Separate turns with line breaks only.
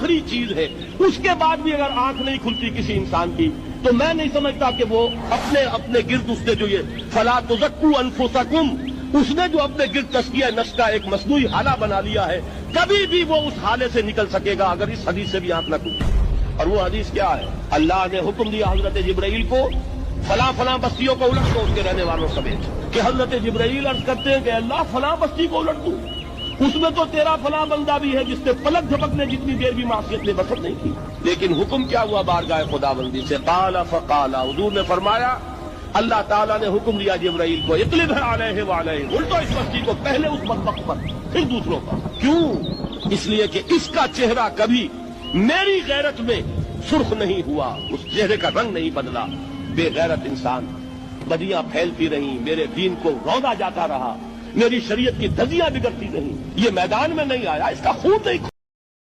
آخری چیز ہے، اس کے بعد بھی اگر آنکھ نہیں کھلتی کسی انسان کی تو میں نہیں سمجھتا کہ وہ اپنے گرد اس نے جو یہ فلا تزکوا انفسکم، اس نے جو اپنے گرد تزکیہ نفس کا ایک مصنوعی حالہ بنا لیا ہے، کبھی بھی وہ اس حالے سے نکل سکے گا اگر اس حدیث سے بھی آنکھ نہ کھلے۔ اور وہ حدیث کیا ہے؟ اللہ نے حکم دیا حضرت جبرائیل کو فلاں بستیوں کو الٹ دو اس کے رہنے والوں سمیت، کہ حضرت جبرائیل عرض کرتے ہیں کہ اللہ فلاں بستی کو الٹ دوں، اس میں تو تیرا فلاں بندہ بھی ہے جس نے پلک جھپکنے جتنی دیر بھی معصیت نے بسر نہیں کی۔ لیکن حکم کیا ہوا بارگاہ خداوندی سے؟ قال فقال، حضور نے فرمایا اللہ تعالیٰ نے حکم دیا جبرائیل کو اقلب علیہ وعلیہ، الٹو اس بستی کو، پہلے اس بدبخت پر پھر دوسروں پر۔ کیوں؟ اس لیے کہ اس کا چہرہ کبھی میری غیرت میں سرخ نہیں ہوا، اس چہرے کا رنگ نہیں بدلا۔ بے غیرت انسان، بدیاں پھیلتی رہیں، میرے دین کو روندا جاتا رہا، میری شریعت کی دھجیاں بگڑتی رہیں، یہ میدان میں نہیں آیا، اس کا خون نہیں